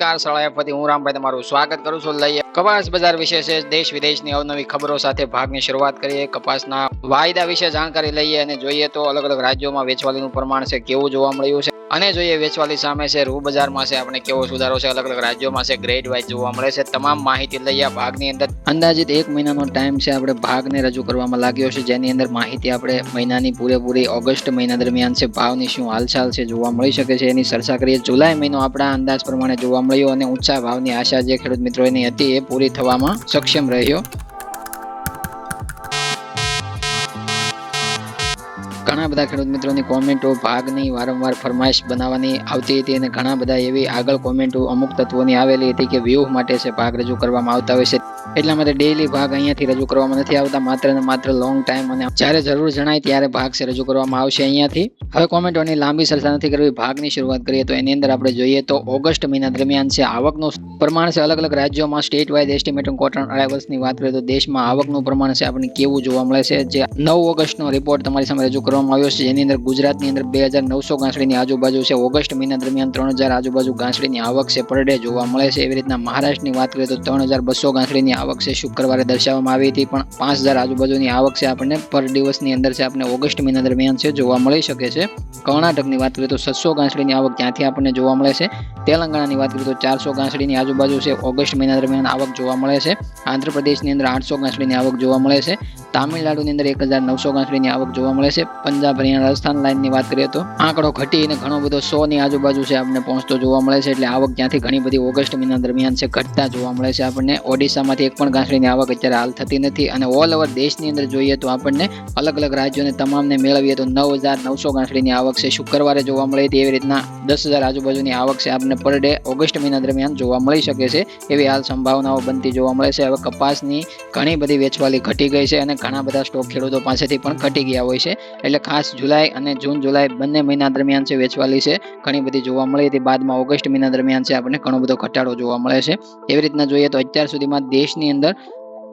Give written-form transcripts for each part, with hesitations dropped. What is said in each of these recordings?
નમસ્કાર શાળા ફતી હું રામભાઈ તમારું સ્વાગત કરું છું. લઈએ કપાસ બજાર વિશે છે દેશ વિદેશની અવનવી ખબરો સાથે ભાગની શરૂઆત કરીએ. કપાસના વાયદા વિશે જાણકારી લઈએ અને જોઈએ તો અલગ અલગ રાજ્યોમાં વેચવાલીનું પ્રમાણ છે કેવું જોવા મળ્યું છે અને જોઈએ વેચવાલી સામે છે રૂ બજારમાં છે આપણે કેવો સુધારો છે અલગ અલગ રાજ્યોમાં છે ગ્રેડ વાઇઝ જોવા મળે છે. તમામ માહિતી લઈએ ભાગની અંદર. અંદાજિત 1 મહિનાનો ટાઈમ છે આપણે ભાગને રજૂ કરવામાં લાગ્યો છે, જેની અંદર માહિતી આપણે મહિનાની પૂરેપૂરી ઓગસ્ટ મહિના દરમિયાન છે ભાવની શું હાલચાલ છે જોવા મળી શકે છે એની ચર્ચા કરીએ. જુલાઈ મહિનો આપણા અંદાજ પ્રમાણે જોવા મળ્યો અને ઊંચા ભાવની આશા જે ખેડૂત મિત્રોની હતી એ પૂરી થવામાં સક્ષમ રહ્યો. ઘણા બધા ખેડૂત મિત્રોની કોમેન્ટો ભાગની વારંવાર ફરમાઈશ બનાવવાની આવતી હતી અને ઘણા બધા એવી આગળ કોમેન્ટો અમુક તત્વોની આવેલી હતી કે વ્યૂહ માટે છે ભાગ રજૂ કરવામાં આવતા હોય છે, એટલા માટે ડેઈલી ભાગ અહીંયાથી રજૂ કરવામાં નથી આવતા, માત્ર ને માત્ર લોંગ ટાઈમ અને જ્યારે જરૂર જણાય ત્યારે ભાગ છે રજૂ કરવામાં આવશે અહીંયાથી. હવે કોમેન્ટોની લાંબી ચર્ચા નથી કરવી, ભાગની શરૂઆત કરીએ તો એની અંદર આપણે જોઈએ તો ઓગસ્ટ મહિના દરમિયાન છે આવકનું પ્રમાણ છે અલગ અલગ રાજ્યોમાં સ્ટેટ વાઇઝ એસ્ટિમેટ કોટન અરાઇવલ્સની વાત કરીએ તો દેશમાં આવકનું પ્રમાણ છે આપણને કેવું જોવા મળે છે. જે 9 ઓગસ્ટનો રિપોર્ટ તમારી સામે રજૂ કરવામાં આવ્યો છે, જેની અંદર ગુજરાતની અંદર 2900 ગાંસડીની આજુબાજુ છે. ઓગસ્ટ મહિના દરમિયાન 3000 આજુબાજુ ગાંસડીની આવક છે પર ડે જોવા મળે છે. એવી રીતના મહારાષ્ટ્રની વાત કરીએ તો 3200 ગાંસડીની આવક છે શુક્રવારે દર્શાવવામાં આવી હતી, પણ 5000 આજુબાજુની આવક છે આપણને પર દિવસની અંદર છે આપણે ઓગસ્ટ મહિના દરમિયાન છે જોવા મળી શકે છે. કર્ણાટકની વાત કરીએ તો 600 ગાંસડીની આવક ત્યાંથી આપણને જોવા મળે છે. તેલંગાણાની વાત કરીએ તો 400 ગાંસડીની આજુબાજુ છે ઓગસ્ટ મહિના દરમિયાન આવક જોવા મળે છે. આંધ્રપ્રદેશની અંદર 800 ગાંસડીની આવક જોવા મળે છે. તામિલનાડુની અંદર 1900 ગાંસડીની આવક જોવા મળે છે. પંજાબ હરિયાણા રાજસ્થાન લાઇનની વાત કરીએ તો આંકડો ઘટીને ઘણો બધો 100 ની આજુબાજુ છે આપણને પહોંચતો જોવા મળે છે, એટલે આવક ત્યાંથી ઘણી બધી ઓગસ્ટ મહિના દરમિયાન છે ઘટતા જોવા મળે છે આપણને. ઓડિશામાંથી એક પણ ગાંસડીની આવક અત્યારે હાલ થતી નથી અને ઓલ ઓવર દેશની અંદર જોઈએ તો આપણને અલગ અલગ રાજ્યોને તમામને મેળવીએ તો 9900 ગાંસડીની આવક છે શુક્રવારે જોવા મળી હતી. એવી રીતના 10000 આજુબાજુની આવક છે આપણને પર ડે ઓગસ્ટ મહિના દરમિયાન જોવા મળી શકે છે એવી હાલ સંભાવનાઓ બનતી જોવા મળે છે. હવે કપાસની ઘણી બધી વેચવાલી ઘટી ગઈ છે અને ઘણા બધા સ્ટોક ખેડૂતો પાસેથી પણ ઘટી ગયા હોય છે, એટલે ખાસ જુલાઈ અને જૂન જુલાઈ બંને મહિના દરમિયાન છે વેચવાલી છે ઘણી બધી જોવા મળી હતી. બાદમાં ઓગસ્ટ મહિના દરમિયાન છે આપણને ઘણો બધો ઘટાડો જોવા મળે છે. એવી રીતના જોઈએ તો અત્યાર સુધીમાં દેશની અંદર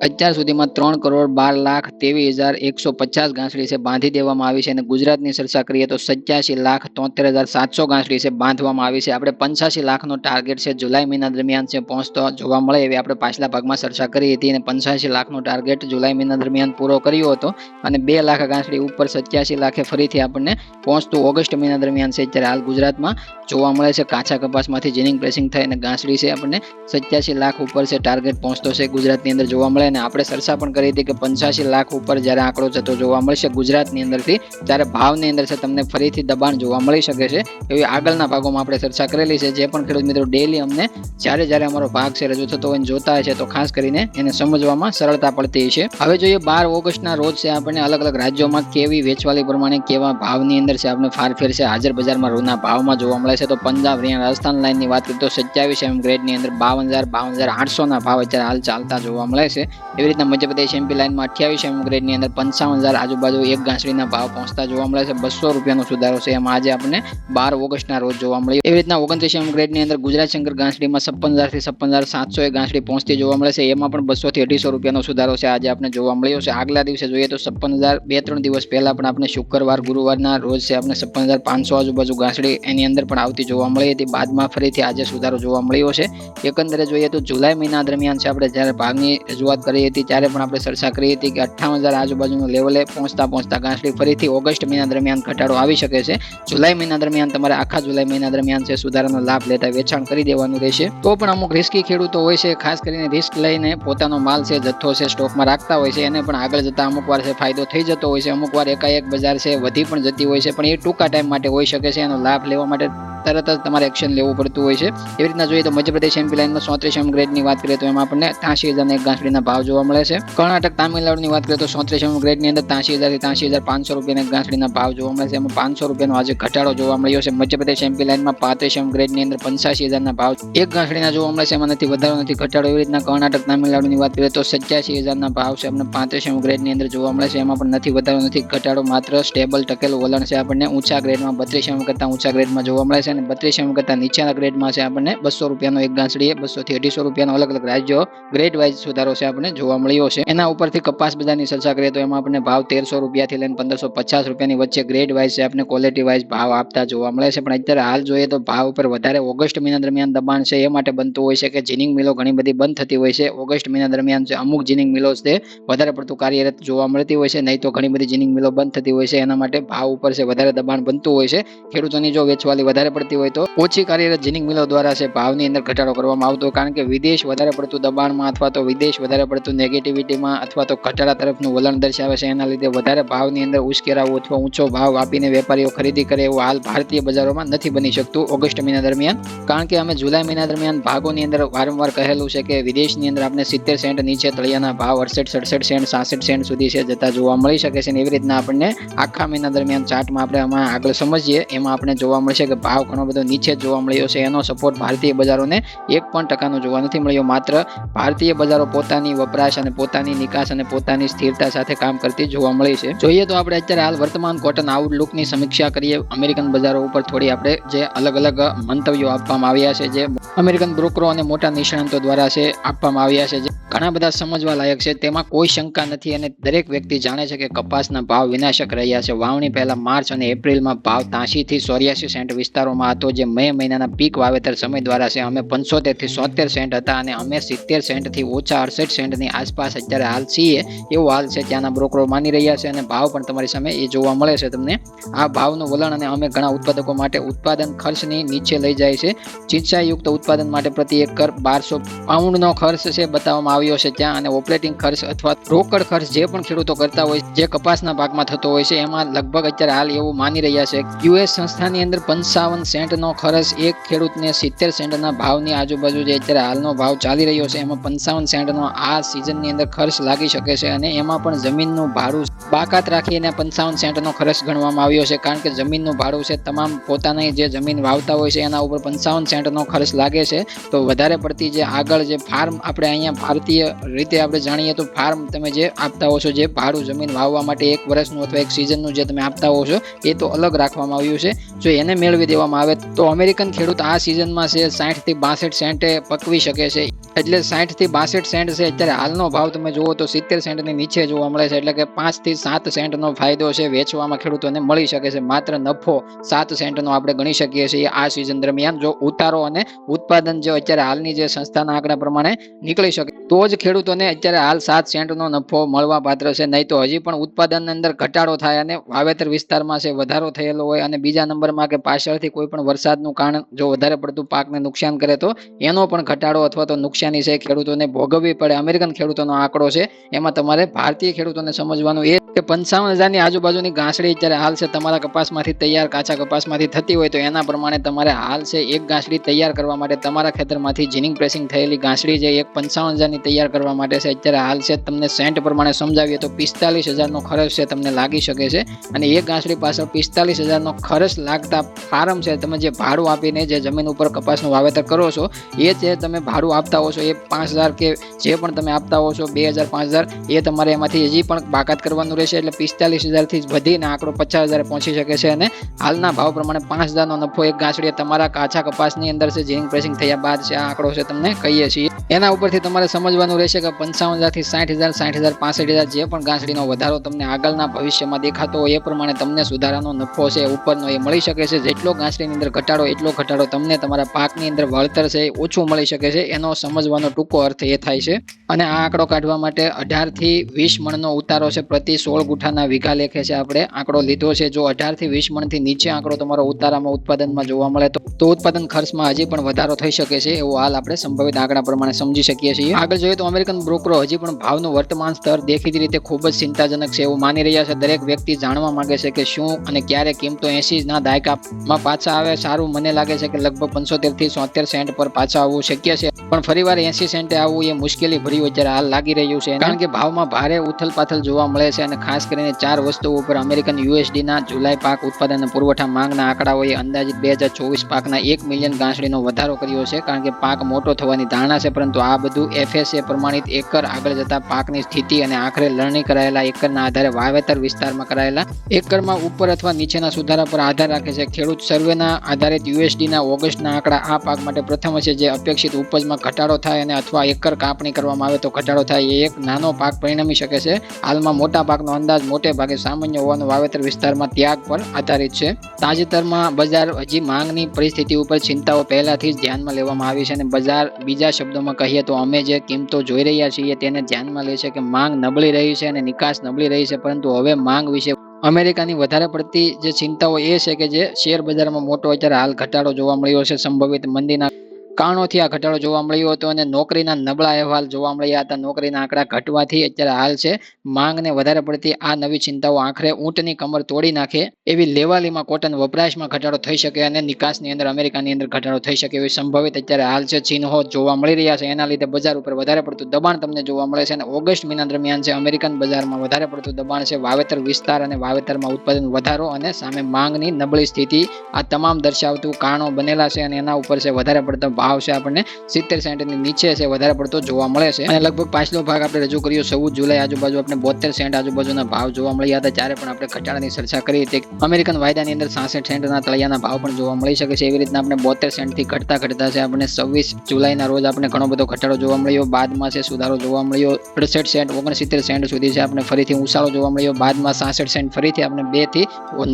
3,12,23,150 ગાંસડી છે બાંધી દેવામાં આવી છે અને ગુજરાતની ચર્ચા કરીએ તો 87,73,700 ગાંસડી છે બાંધવામાં આવી છે. આપણે 85 લાખનો ટાર્ગેટ છે જુલાઈ મહિના દરમિયાન છે પહોંચતો જોવા મળે એવી આપણે પાછલા ભાગમાં ચર્ચા કરી હતી અને 85 લાખનો ટાર્ગેટ જુલાઈ મહિના દરમિયાન પૂરો કર્યો હતો અને 2 લાખ ગાંસડી ઉપર 87 લાખે ફરીથી આપણને પહોંચતું ઓગસ્ટ મહિના દરમિયાન છે અત્યારે હાલ ગુજરાતમાં જોવા મળે છે. કાચા કપાસમાંથી જીનિંગ પ્રેસિંગ થઈ અને ગાંસડી છે આપણને 87 લાખ ઉપર છે ટાર્ગેટ પહોંચતો છે ગુજરાતની અંદર જોવા મળે અને આપણે ચર્ચા પણ કરી હતી કે 85 લાખ ઉપર જ્યારે આંકડો જતો જોવા મળશે ગુજરાતની અંદરથી ત્યારે ભાવની અંદર છે તમને ફરીથી દબાણ જોવા મળી શકે છે એવી આગળના ભાગોમાં આપણે ચર્ચા કરેલી છે. જે પણ ખેડૂત મિત્રો ડેઈલી અમને જ્યારે અમારો ભાગ છે રજૂ થતો હોય જોતા છે તો ખાસ કરીને એને સમજવામાં સરળતા પડતી છે. હવે જોઈએ 12 ઓગસ્ટના રોજ છે આપણને અલગ અલગ રાજ્યોમાં કેવી વેચવાલી પ્રમાણે કેવા ભાવની અંદર છે આપણે ફારફેર છે હાજર બજારમાં રૂના ભાવમાં જોવા મળે છે. તો પંજાબ હરિયાણા રાજસ્થાન લાઇનની વાત કરીએ તો 27 ગ્રેડની અંદર 52,000 52,800 ભાવ અત્યારે હાલ ચાલતા જોવા મળે છે. એવી રીતના મધ્યપ્રદેશ એમપી લાઇનમાં 28 ગ્રેડની અંદર 55,000 આજુબાજુ એક ગાંસડીના ભાવ પહોંચતા જોવા મળે છે. 200 રૂપિયાનો સુધારો છે એમાં આજે આપણને 12 ઓગસ્ટના રોજ જોવા મળ્યો. એવી રીતના 29 ગ્રેડની અંદર ગુજરાત શંકર ગાંસડીમાં 56,000 થી 56,700 એ ગાંસડી પહોંચતી જોવા મળે છે. એમાં પણ 200 થી 250 રૂપિયાનો સુધારો છે આજે આપણે જોવા મળ્યો છે. આગલા દિવસે જોઈએ તો 56,000 2-3 દિવસ પહેલા પણ આપણે શુક્રવાર ગુરુવારના રોજ છે આપણે 56,500 આજુબાજુ ગાંસડી એની અંદર પણ આવતી જોવા મળી હતી. બાદમાં ફરીથી આજે સુધારો જોવા મળ્યો છે. એકંદરે જોઈએ તો જુલાઈ મહિના દરમિયાન છે આપણે જ્યારે ભાગની રજૂઆત કરી હતી ત્યારે પણ આપણે ચર્ચા કરી હતી કે 58,000 આજુબાજુનું લેવલે પહોંચતા ગાંસડી ફરીથી ઓગસ્ટ મહિના દરમિયાન ઘટાડો આવી શકે છે. જુલાઈ મહિના દરમિયાન તમારે આખા જુલાઈ મહિના દરમિયાન છે સુધારાનો લાભ લેતા વેચાણ કરી દેવાનું રહેશે. તો પણ અમુક રિસ્કી ખેડૂતો હોય છે, ખાસ કરીને રિસ્ક લઈને પોતાનો માલ છે જથ્થો છે સ્ટોકમાં રાખતા હોય છે, એને પણ આગળ જતા અમુક વાર છે ફાયદો થઈ જતો હોય છે. અમુક વાર એકાએક બજાર છે વધી પણ જતી હોય છે, પણ એ ટૂંકા ટાઈમ માટે હોઈ શકે છે. એનો લાભ લેવા માટે તરત જ તમારે એક્શન લેવું પડતું હોય છે. એવી રીતના જોઈએ તો મધ્યપ્રદેશ એમપી લાઇનમાં 37 ગ્રેડની વાત કરીએ તો એમાં આપણને 83,000 એક ગાંસડીના ભાવ જોવા મળે છે. કર્ણાટક તામિલનાડુની વાત કરીએ તો 37 ગ્રેડની અંદર 83,000 થી 83,500 રૂપિયાના ગાંસડીના ભાવ જોવા મળે છે. એમાં 500 રૂપિયાનો આજે ઘટાડો જોવા મળ્યો છે. મધ્યપ્રદેશ એમપી લાઇનમાં 35 ગ્રેડની અંદર 85,000ના ભાવ એક ગાંસડીના જોવા મળે છે. એમાં નથી વધારો નથી ઘટાડો. એવી રીતના કર્ણાટક તામિલનાડુની વાત કરીએ તો 87,000ના ભાવ છે આપણને 35 ગ્રેડની અંદર જોવા મળે છે. એમાં પણ નથી વધારો નથી ઘટાડો, માત્ર સ્ટેબલ ટકેલું વલણ છે આપણને ઊંચા ગ્રેડમાં 32 કરતા ઊંચા ગ્રેડમાં જોવા મળે છે. અને 32 mm કરતા નીચેના ગ્રેડમાં છે આપણને 200 રૂપિયાનો એક ગાંસડીએ 200 થી 250 રૂપિયાનો અલગ અલગ રાજ્યો ગ્રેડ વાઇઝ સુધારો છે આપણને જોવા મળ્યો છે। એના ઉપરથી કપાસ બજારની ચર્ચા કરીએ તો એમાં આપણને ભાવ 1300 રૂપિયાથી લઈને 1550 રૂપિયાની વચ્ચે ગ્રેડ વાઇઝ છે આપણને ક્વોલિટી વાઇઝ ભાવ આપતા જોવા મળે છે। પણ અત્યારે હાલ જોઈએ તો ભાવ ઉપર વધારે ઓગસ્ટ મહિના દરમિયાન દબાણ છે એ માટે બનતું હોય છે કે જીનિંગ મિલો ઘણી બધી બંધ થતી હોય છે। ઓગસ્ટ મહિના દરમિયાન છે અમુક જીનિંગ મિલો છે વધારે પડતું કાર્યરત જોવા મળતી હોય છે, નહીં તો ઘણી બધી જીનિંગ મિલો બંધ થતી હોય છે। એના માટે ભાવ ઉપર છે વધારે દબાણ બનતું હોય છે। ખેડૂતોની જો વેચવાલી વધારે પડતી હોય તો ઓછી કાર્યરત જીનિંગ મિલો દ્વારા છે ભાવની અંદર ઘટાડો કરવામાં આવતો, કારણ કે વિદેશ વધારે પડતું દબાણમાં અથવા તો વિદેશ વધારે પડતું નેગેટિવિટીમાં અથવા તો ઘટાડા તરફનું વલણ દર્શાવે છે, એના લીધે વધારે ભાવની અંદર ઉશ્કેરાવો અથવા ઊંચો ભાવ આપીને વેપારીઓ ખરીદી કરે એવું હાલ ભારતીય બજારોમાં નથી બની શકતું ઓગસ્ટ મહિના દરમિયાન। કારણ કે અમે જુલાઈ મહિના દરમિયાન ભાગોની અંદર વારંવાર કહેલું છે કે વિદેશની અંદર આપણે 70 સેન્ટ નીચે તળિયાના ભાવ 68, 67 સેન્ટ, 66 સેન્ટ સુધી છે જતા જોવા મળી શકે છે। એવી રીતના આપણને આખા મહિના દરમિયાન ચાર્ટમાં આપણે આમાં આગળ સમજીએ એમાં આપણે જોવા મળશે કે ભાવ ઘણો બધો નીચે જોવા મળ્યો છે। એનો સપોર્ટ ભારતીય બજારોને 1% જોવા નથી મળ્યો। માત્ર ભારતીય બજારો પોતાની વપરાશ અને પોતાની નિકાસ અને પોતાની સ્થિરતા સાથે કામ કરતી જોવા મળી છે। જોઈએ તો આપણે અત્યારે હાલ વર્તમાન કોટન આઉટલુકની સમીક્ષા કરીએ અમેરિકન બજારો ઉપર થોડી આપણે જે અલગ અલગ મંતવ્યો આપવામાં આવ્યા છે જે અમેરિકન બ્રોકરો અને મોટા નિષ્ણાંતો દ્વારા છે આપવામાં આવ્યા છે, જે ઘણા બધા સમજવા લાયક છે। તેમાં કોઈ શંકા નથી અને દરેક વ્યક્તિ જાણે છે કે કપાસના ભાવ વિનાશક રહ્યા છે। વાવણી પહેલા માર્ચ અને એપ્રિલમાં ભાવ 83 થી 84 સેન્ટ વિસ્તારોમાં હતો, જે મે મહિનાના પીક વાવેતર સમય દ્વારા છે અમે 75 થી 77 સેન્ટ હતા અને અમે 70 સેન્ટ થી ઓછા 68 સેન્ટની આસપાસ અત્યારે હાલ છીએ એવો હાલ છે ત્યાંના બ્રોકરો માની રહ્યા છે। અને ભાવ પણ તમારી સામે એ જોવા મળે છે તમને આ ભાવનું વલણ। અને અમે ઘણા ઉત્પાદકો માટે ઉત્પાદન ખર્ચની નીચે લઈ જાય છે। સિંચાઈયુક્ત ઉત્પાદન માટે પ્રતિ એકર 1200 પાઉન્ડનો ખર્ચ છે બતાવવામાં આવ્યો છે ત્યાં, અને ઓપરેટિંગ ખર્ચ અથવા રોકડ ખર્ચ જે પણ ખેડૂતો કરતા હોય જે કપાસના પાકમાં થતો હોય છે એમાં લગભગ અત્યારે હાલ એવું માની રહ્યા છે યુએસ સંસ્થાની અંદર 55 સેન્ટનો ખર્ચ એક ખેડૂતને 70 સેન્ટના ભાવની આજુબાજુ જે અત્યારે હાલનો ભાવ ચાલી રહ્યો છે એમાં 55 સેન્ટનો આ સિઝનની અંદર ખર્ચ લાગી શકે છે। અને એમાં પણ જમીનનું ભાડું બાકાત રાખીને 55 સેન્ટનો ખર્ચ ગણવામાં આવ્યો છે, કારણ કે જમીનનું ભાડું છે તમામ પોતાની જે જમીન વાવતા હોય છે એના ઉપર 55 સેન્ટનો ખર્ચ લાગે છે। તો વધારે પડતી જે આગળ જે ફાર્મ આપણે અહીંયા ભારતીય રીતે આપણે જાણીએ તો ફાર્મ તમે જે આપતા હો છો જે ભાડું જમીન વાવવા માટે એક વર્ષનું અથવા એક સિઝનનું જે તમે આપતા હો છો એ તો અલગ રાખવામાં આવ્યું છે। જો એને મેળવી દેવામાં આવે તો અમેરિકન ખેડૂત આ સિઝનમાં છે 60 થી 62 સેન્ટે પકવી શકે છે। એટલે 60 થી 62 સેન્ટ છે અત્યારે હાલનો ભાવ તમે જુઓ તો 70 સેન્ટની નીચે જોવા મળે છે, એટલે કે 5 થી 7 સેન્ટનો ફાયદો છે વેચવામાં ખેડૂતોને મળી શકે છે। માત્ર નફો 7 સેન્ટનો આપણે ગણી શકીએ છીએ આ સિઝન દરમિયાન જો ઉતારો અને ઉત્પાદન જો અત્યારે હાલની જે સંસ્થાના આંકડા પ્રમાણે નીકળી શકે તો જ ખેડૂતોને અત્યારે હાલ 7 સેન્ટનો નફો મળવા પાત્ર છે, નહીં તો હજી પણ ઉત્પાદનની અંદર ઘટાડો થાય અને વાવેતર વિસ્તારમાં છે વધારો થયેલો હોય અને બીજા નંબરમાં કે પાછળથી કોઈ પણ વરસાદનું કારણ જો વધારે પડતું પાકને નુકસાન કરે તો એનો પણ ઘટાડો અથવા તો નુકસાની છે ખેડૂતોને ભોગવવી પડે। અમેરિકન ખેડૂતોનો આંકડો છે એમાં તમારે ભારતીય ખેડૂતોને સમજવાનું એ કે 55,000ની આજુબાજુની ગાંસડી અત્યારે હાલ છે તમારા કપાસમાંથી તૈયાર કાચા કપાસમાંથી થતી હોય તો એના પ્રમાણે તમારે હાલ છે એક ગાંસડી તૈયાર કરવા માટે તમારા ખેતરમાંથી જીનિંગ પ્રેસિંગ થયેલી ગાંસડી જે એક 55,000ની તૈયાર કરવા માટે છે અત્યારે હાલ છે તમને સેન્ટ પ્રમાણે સમજાવીએ તો 45,000નો ખર્ચ છે તમને લાગી શકે છે। અને એક ગાંસડી પાછળ 45,000નો ખર્ચ લાગતા ફાર્મ છે તમે જે ભાડું આપીને જે જમીન ઉપર કપાસનું વાવેતર કરો છો એ જે તમે ભાડું આપતા હો છો એ 5,000 કે જે પણ તમે આપતા હો છો 2,000 5,000 એ તમારે એમાંથી હજી પણ બાકાત કરવાનું રહેશે, એટલે 45,000થી વધીને આંકડો 50,000 પહોંચી શકે છે। અને હાલના ભાવ પ્રમાણે 5,000નો નફો એક ગાંસડીએ તમારા કાચા કપાસની અંદર છે જીનિંગ પ્રેસિંગ થયા બાદ છે આ આંકડો છે તમને કહીએ છીએ। એના ઉપરથી તમારે સમજવાનું રહેશે કે 55,000થી 60,000 60,000 65,000 જે પણ ગાંસડીનો વધારો તમને આગળના ભવિષ્યમાં દેખાતો હોય એ પ્રમાણે તમને સુધારાનો નફો છે ઉપરનો એ મળી શકે છે। જેટલો ગાંસડીની અંદર ઘટાડો એટલો ઘટાડો તમને તમારા પાકની અંદર વળતર છે ઓછું મળી શકે છે, એનો સમજવાનો ટૂંકો અર્થ એ થાય છે। અને આ આંકડો કાઢવા માટે 18 થી 20 મણનો ઉતારો છે પ્રતિ 16 ગુઠાના વીઘા લેખે છે આપણે આંકડો લીધો છે। જો 18 થી 20 મણથી નીચે આંકડો તમારો ઉતારામાં ઉત્પાદનમાં જોવા મળે તો ઉત્પાદન ખર્ચમાં હજી પણ વધારો થઈ શકે છે એવો હાલ આપણે સંભવિત આંકડા પ્રમાણે સમજી શકીએ છીએ। આગળ જોઈએ તો અમેરિકન બ્રોકરો હજી પણ ભાવનું વર્તમાન સ્તર દેખીતી રીતે ખૂબ જ ચિંતાજનક છે એવું માની રહ્યા છે। દરેક વ્યક્તિ જાણવા માંગે છે કે શું અને ક્યારે કિંમતો 80ના દાયકામાં પાછા આવે। સારું મને લાગે છે કે લગભગ 75 થી 77 સેન્ટ પર પાછા આવવું શક્ય છે, પણ ફરીવાર 80 સેન્ટે આવવું એ મુશ્કેલી ભર્યું અત્યારે હાલ લાગી રહ્યું છે, કારણ કે ભાવમાં ભારે ઉથલપાથલ જોવા મળે છે। અને ખાસ કરીને 4 વસ્તુઓ ઉપર અમેરિકન યુએસડીના જુલાઈ પાક ઉત્પાદન પુરવઠા માંગના આંકડાઓએ અંદાજિત 2024 પાકના 1 મિલિયન ગાંસડીનો વધારો કર્યો છે, કારણ કે પાક મોટો થવાની ધારણા છે. પરંતુ આ બધું FSA પ્રમાણિત એકર આગળ જતા પાકની સ્થિતિ અને આખરે લણણી કરાયેલા એકરના આધારે વાવેતર વિસ્તારમાં કરાયેલા એકરમાં ઉપર અથવા નીચેના સુધારા પર આધાર રાખે છે. ખેડૂત સર્વેના આધારિત USDના ઓગસ્ટના આંકડા આ પાક માટે પ્રથમ હશે, જે અપેક્ષિત ઉપજમાં ઘટાડો થાય અને અથવા એકર કાપણી કરવામાં આવે તો ઘટાડો થાય એ એક નાનો પાક પરિણમી શકે છે. હાલમાં મોટા પાકનો અંદાજ મોટે ભાગે સામાન્ય હોવાનો વાવેતર વિસ્તારમાં ત્યાગ પર આધારિત છે. તાજેતરમાં બજાર હજી માંગની પરિસ્થિતિ ઉપર ચિંતાઓ પહેલાથી જ ધ્યાનમાં લેવામાં આવી છે અને બજાર બીજા શબ્દોમાં કહીએ તો અમે જે કિંમતો જોઈ રહ્યા છીએ તેને ધ્યાનમાં લે છે કે માંગ નબળી રહી છે અને નિકાસ નબળી રહી છે. પરંતુ હવે માંગ વિશે અમેરિકાની વધારે પડતી જે ચિંતાઓ એ છે કે જે શેર બજારમાં મોટો અત્યારે હાલ ઘટાડો જોવા મળ્યો છે. સંભવિત મંદીના કારણોથી આ ઘટાડો જોવા મળ્યો હતો અને નોકરીના નબળા અહેવાલ જોવા મળ્યા હતા. નોકરીના આંકડા ઘટવાથી અત્યારે હાલ છે માંગને વધારે પડતી આ નવી ચિંતાઓ આખરે ઊંટની કમર તોડી નાખે એવી લેવાલીમાં કોટન વપરાશમાં ઘટાડો થઈ શકે અને નિકાસની અંદર અમેરિકાની અંદર ઘટાડો થઈ શકે એવી સંભવિત અત્યારે હાલ છે ચિહ્નો જોવા મળી રહ્યા છે. એના લીધે બજાર ઉપર વધારે પડતું દબાણ તમને જોવા મળે છે અને ઓગસ્ટ મહિના દરમિયાન છે અમેરિકન બજારમાં વધારે પડતું દબાણ છે. વાવેતર વિસ્તાર અને વાવેતરમાં ઉત્પાદન વધારો અને સામે માંગની નબળી સ્થિતિ આ તમામ દર્શાવતું કારણો બનેલા છે અને એના ઉપર છે વધારે પડતો ભાવ છે આપણને 70 સેન્ટની નીચે છે વધારે પડતો જોવા મળે છે. અને લગભગ પાછલો ભાગ આપણે રજૂ કર્યો 14 જુલાઈ આજુબાજુ આપણે 72 સેન્ટ આજુબાજુના ભાવ જોવા મળ્યા હતા, જ્યારે પણ આપણે ઘટાડાની ચર્ચા કરી હતી. અમેરિકન વાયદાની અંદર 66 સેન્ટના તળિયાના ભાવ પણ જોવા મળી શકે છે. એવી રીતના આપણે 72 સેન્ટથી ઘટતા છે આપણે 26 જુલાઈના રોજ આપણે ઘણો બધો ઘટાડો જોવા મળ્યો. બાદમાં છે સુધારો જોવા મળ્યો 68 સેન્ટ 69 સેન્ટ સુધી છે આપણે ફરીથી ઉછાળો જોવા મળ્યો. બાદમાં 66 સેન્ટ ફરીથી આપણે 2 થી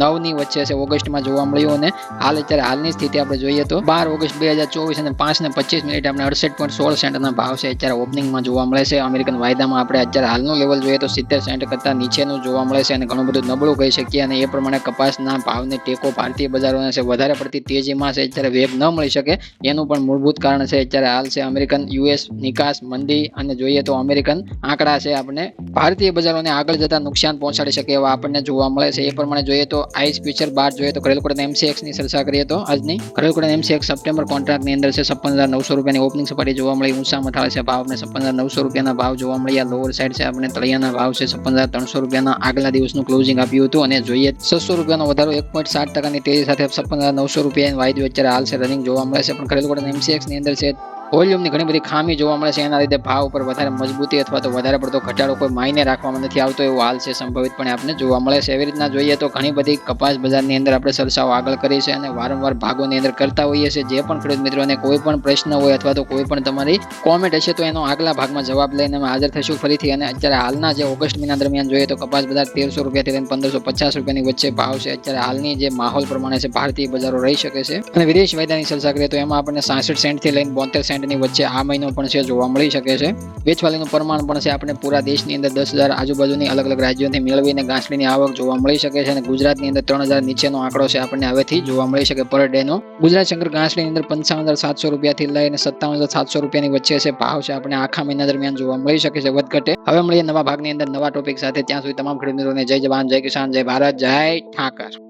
9 ની વચ્ચે છે ઓગસ્ટમાં જોવા મળ્યો અને હાલ અત્યારે હાલની સ્થિતિ આપણે જોઈએ તો 12 ઓગસ્ટ 2024 અને 5:25 આપણે 68.16 સેન્ટના ભાવ છે અત્યારે ઓપનિંગમાં જોવા મળે છે. અમેરિકન વાયદામાં આપણે અત્યારે હાલનું લેવલ જોઈએ તો 70 સેન્ટ કરતાં નીચેનું જોવા મળે છે અને ઘણું બધું નબળું કહી શકીએ. અને એ પ્રમાણે કપાસના ભાવને ટેકો ભારતીય બજારોને છે વધારે પડતી તેજીમાં છે અત્યારે વેગ ન મળી શકે એનું પણ મૂળભૂત કારણ છે અત્યારે હાલ છે અમેરિકન US નિકાસ મંદી અને જોઈએ તો અમેરિકન આંકડા છે આપણે ભારતીય બજારોને આગળ જતા નુકસાન પહોંચાડી શકે એવા આપણને જોવા મળે છે. એ પ્રમાણે જોઈએ તો આઈસ ફ્યુચર બાર જોઈએ તો ઘરેલું કોટન MCX ની ચર્ચા કરીએ તો આજની ઘરેલું કોટન MCX સપ્ટેમ્બર કોન્ટ્રાક્ટની અંદર છે 56,900 રૂપિયાની ઓપનિંગ સપાટી જોવા મળી. ઊંચા મથાળે છે ભાવ આપણે 56,900 રૂપિયાના ભાવ જોવા મળ્યા. લોઅર સાઈડ છે આપણે તળિયાના ભાવ છે 56,300 રૂપિયાના આગલા દિવસનું ક્લોઝિંગ આપ્યું હતું અને જોઈએ 600 રૂપિયાનો વધારો 1.7% તેજી સાથે 56,900 રૂપિયા વાયદો અત્યારે હાલ છે રનિંગ જોવા મળે છે. પણ ઘરેલું કોટન MCX ની અંદર છે વોલ્યુમની ઘણી બધી ખામી જોવા મળે છે. એના લીધે ભાવ ઉપર વધારે મજબૂતી અથવા તો વધારે પડતો ઘટાડો કોઈ માયને રાખવામાં નથી આવતો એવું હાલ છે સંભવિતપણે આપણે જોવા મળે છે. એવી રીતના જોઈએ તો ઘણી બધી કપાસ બજારની અંદર આપણે ચર્ચાઓ આગળ કરી છે અને વારંવાર ભાગોની અંદર કરતા હોઈએ છીએ. જે પણ ખેડૂત મિત્રોને કોઈ પણ પ્રશ્ન હોય અથવા તો કોઈ પણ તમારી કોમેન્ટ હશે તો એનો આગલા ભાગમાં જવાબ લઈને અમે હાજર થઈશું ફરીથી. અને અત્યારે હાલના જે ઓગસ્ટ મહિના દરમિયાન જોઈએ તો કપાસ બજાર 1300 રૂપિયાથી લઈને 1550 રૂપિયાની વચ્ચે ભાવ છે. અત્યારે હાલની જે માહોલ પ્રમાણે છે ભારતીય બજારો રહી શકે છે. અને વિદેશ વાયદાની ચર્ચા કરીએ તો એમાં આપણને 66 સેન્ટથી લઈને 72 સેન્ટ ની વચ્ચે આ મહિનો પણ છે જોવા મળી શકે છે. વેચવાલીનું પ્રમાણ પણ છે આપણે પૂરા દેશની અંદર 10,000 આજુબાજુની અલગ અલગ રાજ્યોથી મેળવીને ઘાસડીની આવક જોવા મળી શકે છે. અને ગુજરાતની અંદર 3,000 નીચેનો આંકડો છે આપણને હવેથી જોવા મળી શકે પર ડે નો. ગુજરાત શંકર ઘાસડીની અંદર 55,700 રૂપિયાથી લઈને 57,700 રૂપિયાની વચ્ચે છે ભાવ છે આપણે આખા મહિના દરમિયાન જોવા મળી શકે છે વધઘટે. હવે મળીએ નવા ભાગની અંદર નવા ટોપિક સાથે. ત્યાં સુધી તમામ ખેડૂત મિત્રોને જય જવાન, જય કિસાન, જય ભારત, જય ઠાકર.